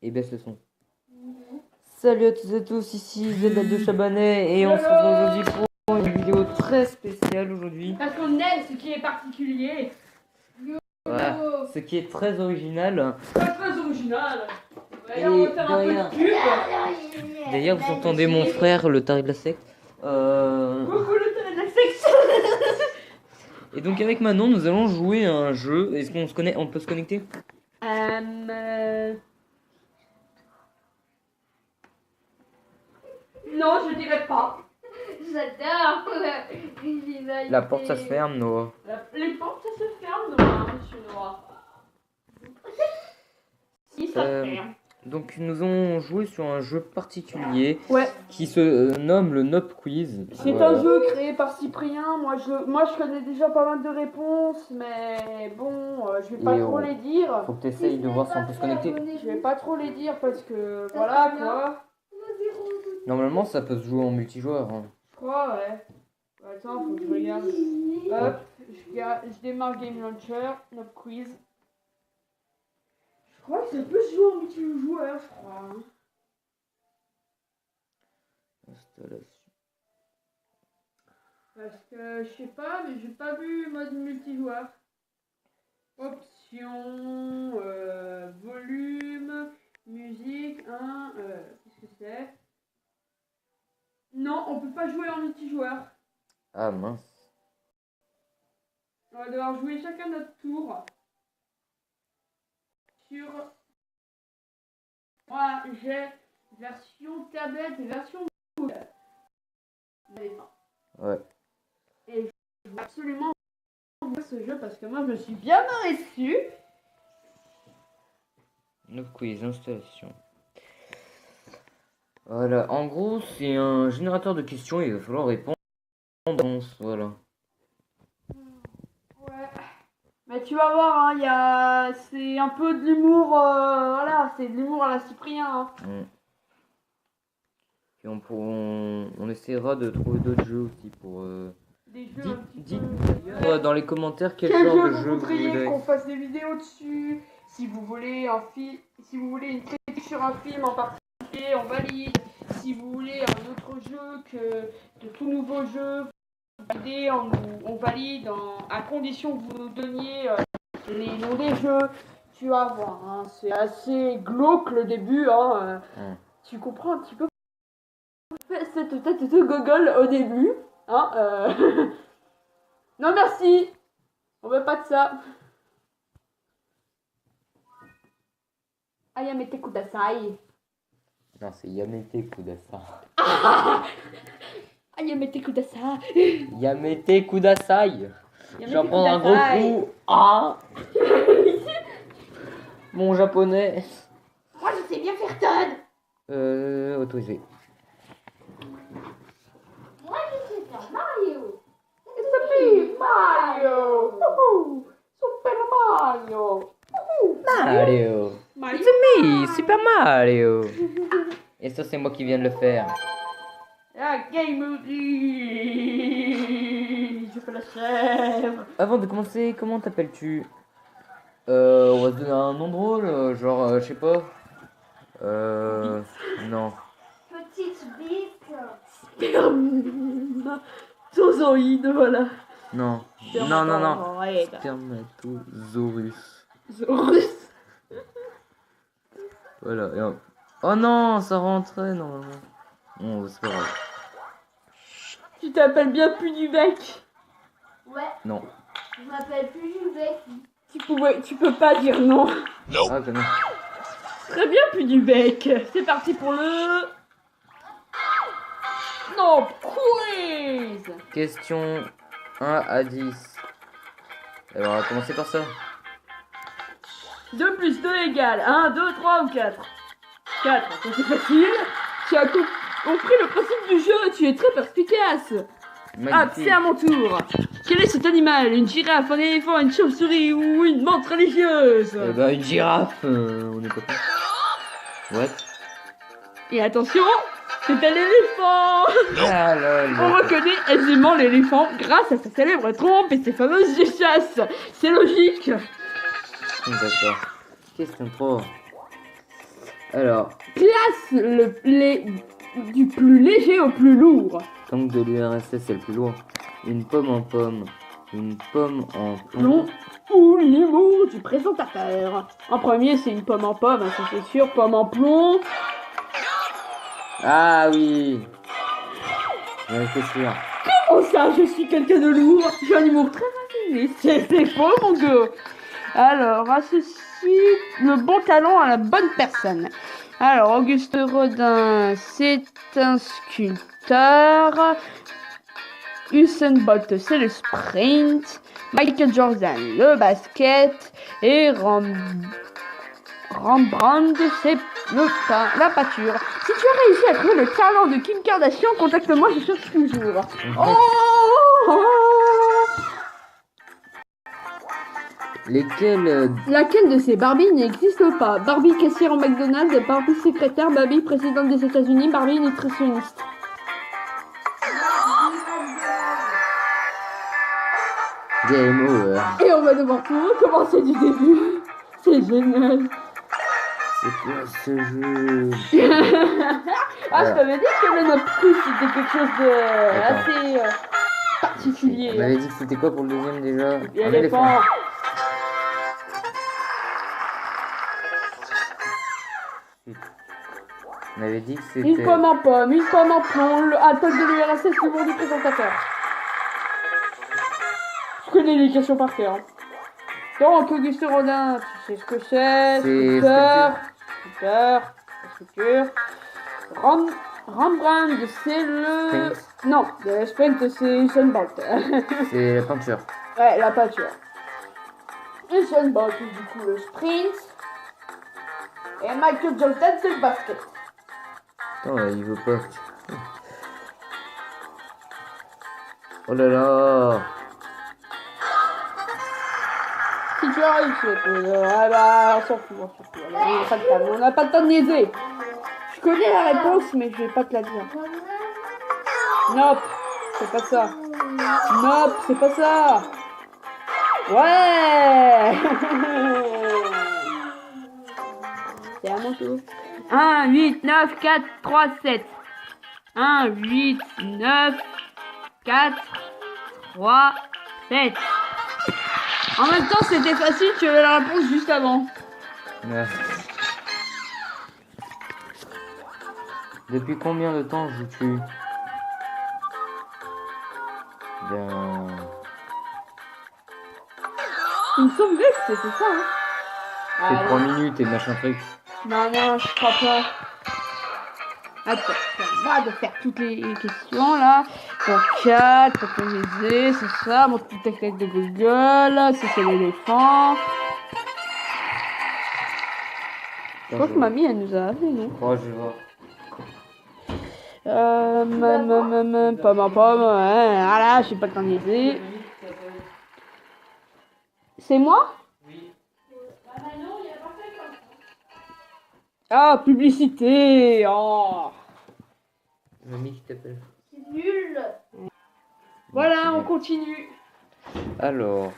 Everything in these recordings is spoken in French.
et baisse le son. Salut à toutes et à tous, ici Zelda de Chabanais et on se retrouve aujourd'hui pour une vidéo très spéciale aujourd'hui. Parce qu'on aime ce qui est particulier. Voilà, ce qui est très original. Pas très original. Et on va faire un peu de pub. D'ailleurs, vous entendez mon frère, le taré de la secte. Coucou le télé de la section. Et donc avec Manon, nous allons jouer à un jeu. Est-ce qu'on se connaît? On peut se connecter? Non, je dirais pas. J'adore. La porte, ça se ferme, Noah. Les portes, ça se ferme, Noah, monsieur Noah. Si, ça se ferme. Donc nous allons jouer sur un jeu particulier Ouais. qui se nomme le Nope Quiz. C'est un jeu créé par Cyprien. Moi, je connais déjà pas mal de réponses, mais bon, je vais pas Et trop les dire. Faut que tu essayes de voir si on peut se connecter. Je vais pas trop les dire parce que voilà quoi. Normalement, ça peut se jouer en multijoueur. Hein. Je crois, ouais. Attends, faut que je regarde. Hop, je démarre Game Launcher, Nope Quiz. Je crois que ça peut se jouer en multijoueur, je crois. Hein. Installation. Parce que je sais pas, mais j'ai pas vu mode multijoueur. Options, volume, musique, qu'est-ce que c'est? Non, on peut pas jouer en multijoueur. Ah mince. On va devoir jouer chacun notre tour. Sur... Voilà, j'ai version tablette et version mobile. Ouais. Et je veux absolument jouer ce jeu parce que moi je me suis bien marré dessus. Nope Quiz, installation. Voilà, en gros, c'est un générateur de questions, il va falloir répondre. Voilà. Ouais. Mais tu vas voir, hein, c'est un peu de l'humour, voilà, c'est de l'humour à la Cyprien. Hein. Et on essaiera de trouver d'autres jeux aussi pour. Des jeux Dites d'ailleurs dans les commentaires quel jeu genre de jeu vous vous voudriez voulez. qu'on fasse des vidéos dessus. Si vous voulez un film, si vous voulez une critique sur un film en particulier, on valide. Si vous voulez un autre jeu que de tout nouveau jeu, on valide à condition que vous nous donniez les noms des jeux. Tu vas voir, hein, c'est assez glauque le début. Hein, Tu comprends un petit peu cette tête de gogol au début. Hein, Non merci, on veut pas de ça. Ayamete kudasai. Non, c'est Yamete Kudasai. Ayamete kudasai. Yamete Kudasai. J'en prends un gros coup. Ah. Mon japonais. Moi, je sais bien faire tonne. Autorisé. Moi, je sais faire Mario. Super Mario. Super Mario. Mario. Mario. It's me, Super Mario. Et ça, c'est moi qui viens de le faire. Ah, Game Mode. Je fais la chèvre. Avant de commencer, comment t'appelles-tu? On va te donner un nom drôle, genre, je sais pas. Non. Petite bite. Spermatozoïde, voilà. Non. Non. Spermatosaurus. Zorus. Voilà. Et oh non, ça rentrait normalement. Bon, c'est pas grave. Tu t'appelles bien Pudubec. Ouais, Non. je m'appelle Pudubec. Tu peux pas dire non. Ah, quand même. Très bien, Pudubec. C'est parti pour le... Non, quiz. Question 1 à 10. Alors, on va commencer par ça. 2 plus 2 égale 1, 2, 3 ou 4. 4, ça c'est facile. Tu as compris le principe du jeu, tu es très perspicace. Ah, c'est à mon tour. Quel est cet animal? Une girafe, un éléphant, une chauve-souris ou une menthe religieuse? Eh ben, une girafe, on est pas. What? Et attention, c'est un éléphant. Ah là là. On reconnaît aisément l'éléphant grâce à sa célèbre trompe et ses fameuses chasses. C'est logique. D'accord. Question 3. Alors, Classe du plus léger au plus lourd. donc de l'URSS, c'est le plus lourd. Une pomme en pomme. Une pomme en Non. plomb. Ou l'humour du présentateur. En premier, c'est une pomme en pomme, hein, ça c'est sûr. Pomme en plomb. Ah oui. J'en étais sûr. Oh ça, je suis quelqu'un de lourd. J'ai un humour très raffiné. C'est faux, mon gars. Alors, associe le bon talent à la bonne personne. Alors, Auguste Rodin, c'est un sculpteur. Usain Bolt, c'est le sprint. Michael Jordan, le basket. Et Rembrandt, c'est la peinture. Si tu as réussi à trouver le talent de Kim Kardashian, contacte-moi, je cherche toujours. Oh Lesquels Laquelle de ces Barbies n'existe pas? Barbie caissière au McDonald's, Barbie secrétaire, Barbie présidente des États-Unis, Barbie nutritionniste. Game over. Et on va devoir tout recommencer du début. C'est génial. C'est quoi ce jeu? Ah, je t'avais dit que le note plus c'était quelque chose de Attends. assez On particulier. avait dit que c'était quoi pour le deuxième déjà? Et Un éléphant. On avait dit que c'était... Une pomme en pomme, une pomme en plomb, le attaque de l'URSS, l'humour du présentateur. Je connais les par cœur. Hein. Donc, Auguste Rodin, tu sais ce que c'est, sculpteur, sculpture. Rembrandt, c'est le... Sprint. Non, le sprint, c'est Usain Bolt. C'est la peinture. Ouais, la peinture. Usain Bolt, du coup, le sprint. Et Michael Jordan, c'est le basket. Attends, il veut pas. Oh là là. Si tu as réussi, ah bah, on s'en fout, on s'en fout. On n'a pas le temps de niaiser. Je connais la réponse, mais je vais pas te la dire. Nope, c'est pas ça. Nope, c'est pas ça. Ouais. C'est à mon tour. 1, 8, 9, 4, 3, 7. 1, 8, 9, 4, 3, 7. En même temps, c'était facile, tu avais la réponse juste avant. Ouais. Depuis combien de temps joues-tu? Bien... Il me semblait que c'était ça, hein. C'est 3 minutes et machin truc. Non, non, je crois pas. Attends, c'est à moi de faire toutes les questions là. Donc 4, pour corriger, c'est ça. Mon petit texte de Google, c'est l'éléphant. Je crois que mamie, elle nous a appelé, non? Oh, je vois. Pomme en pomme, ouais, voilà, je sais pas le temps de niaiser. C'est moi? Oui. Ah, publicité! Oh! Mamie qui t'appelle. C'est nul. Voilà, on continue. Alors...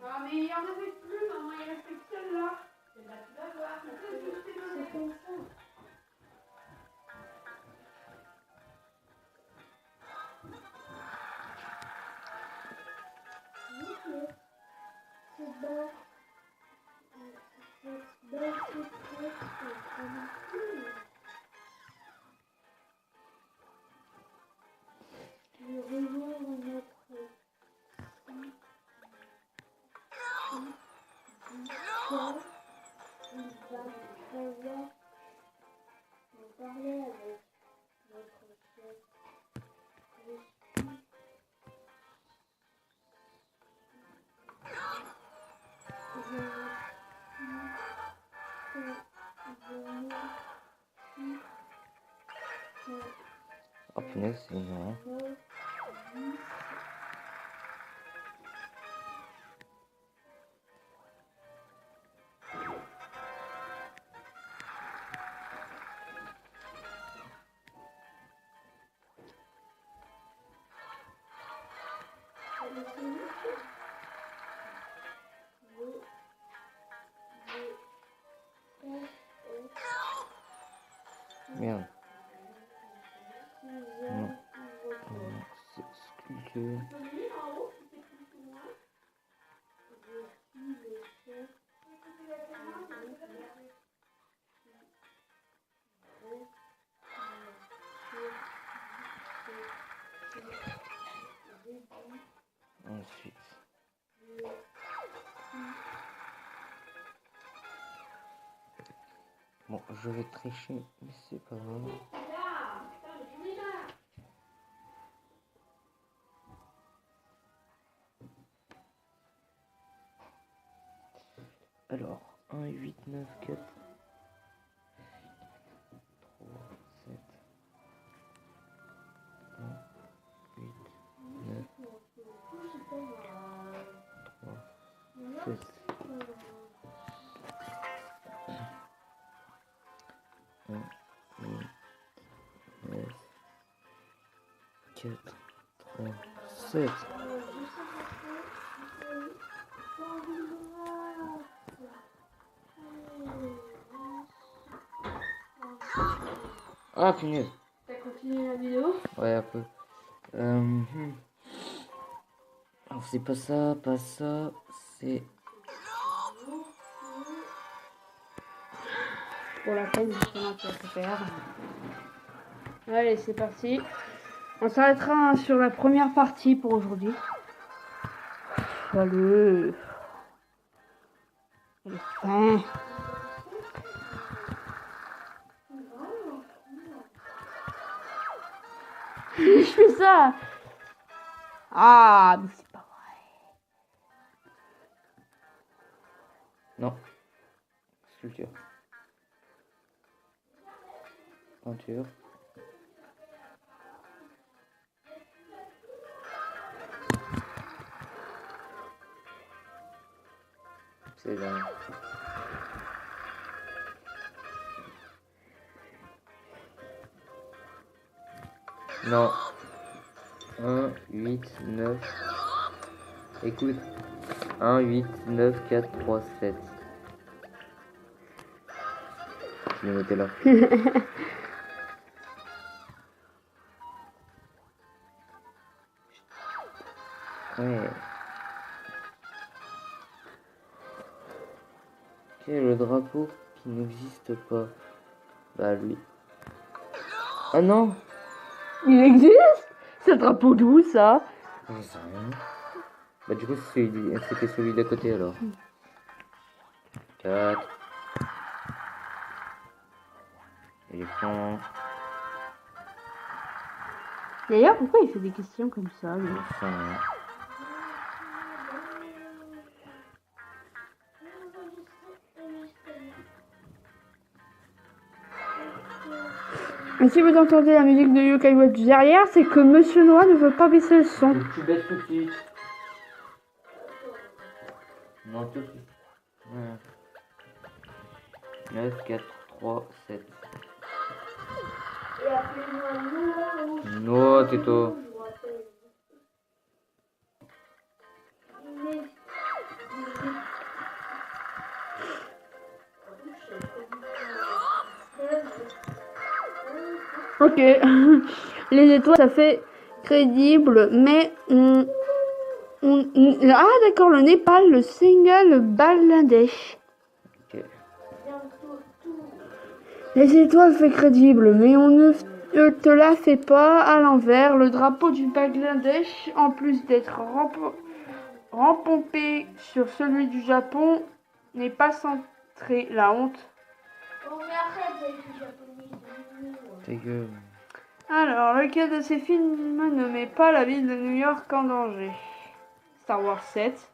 Ah, mais il y en avait plus, maman, il restait que celle-là. Celle-là, tu vas voir. C'est comme ça. Oh punaise, c'est énorme. Merde. Non. C'est sculpture. Ensuite. Bon, je vais tricher, mais c'est pas grave. Alors, 1, 8, 9, 4, 3, 7, 1, 8, 9, 3, 7, 1, 8, 9, 4, 3, 7. Ah, punaise. T'as continué la vidéo? Ouais, un peu. Alors, c'est pas ça, c'est... Pour la peine, justement, tu vas te faire. Allez, c'est parti. On s'arrêtera sur la première partie pour aujourd'hui. Allez. Fin. Je fais ça. Ah, mais c'est pas vrai. Non. Sculpture. Peinture. C'est dingue. Non. 1, 8, 9. Écoute. 1, 8, 9, 4, 3, 7. Je l'ai noté là. Ouais. Quel est le drapeau qui n'existe pas? Bah lui. Ah non! Il existe? Ce drapeau d'où ça? J'en sais rien. Bah du coup c'était celui d'à côté alors. 4. Éléphant. D'ailleurs, pourquoi il fait des questions comme ça lui? Éléphant. Et si vous entendez la musique de Yokai Watch derrière, c'est que Monsieur Noir ne veut pas baisser le son. Tu baisses tout de suite. Non, tout de suite. Ouais. 9, 4, 3, 7. Non, Teto. Ok. Les étoiles, ça fait crédible, mais ah d'accord, le Népal, le Sénégal, le Bangladesh. Ok. Les étoiles fait crédible, mais on ne te la fait pas à l'envers. Le drapeau du Bangladesh, en plus d'être rempompé sur celui du Japon, n'est pas centré. La honte. Ta gueule. Alors, lequel de ces films ne met pas la ville de New York en danger? Star Wars 7,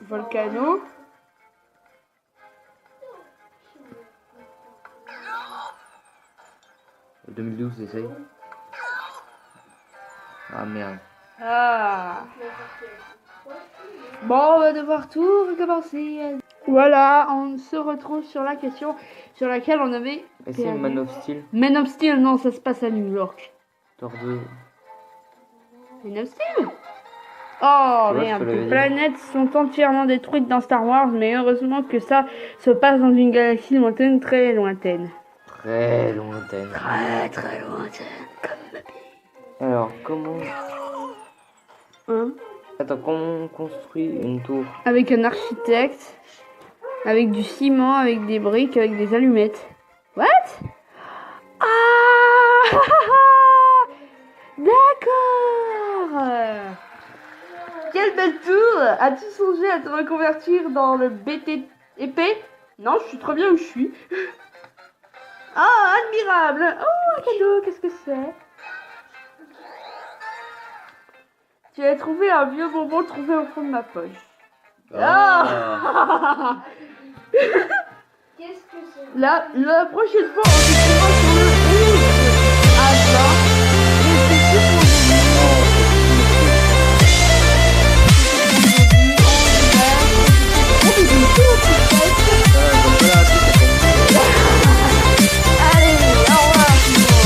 Volcano, Le 2012, essaye. Ah merde. Ah. Bon, on va devoir tout recommencer. Voilà, on se retrouve sur la question sur laquelle on avait... Essaye perdu. Man of Steel. Man of Steel, non, ça se passe à New York. Thor 2. Man of Steel? Oh Tu vois, merde, je te l'avais les dit. planètes sont entièrement détruites dans Star Wars, mais heureusement que ça se passe dans une galaxie lointaine, très lointaine. Très lointaine. Très très lointaine. Alors, comment... Hein? Attends, comment on construit une tour? Avec un architecte, avec du ciment, avec des briques, avec des allumettes. What? Ah d'accord. Quelle belle tour! As-tu songé à te reconvertir dans le BTP? Non, je suis trop bien où je suis. Ah, admirable! Oh, un cadeau, qu'est-ce que c'est? Tu as trouvé un vieux bonbon trouvé au fond de ma poche. Ah. Qu'est-ce que c'est? La prochaine fois, on se trouvera sur le 11 avril.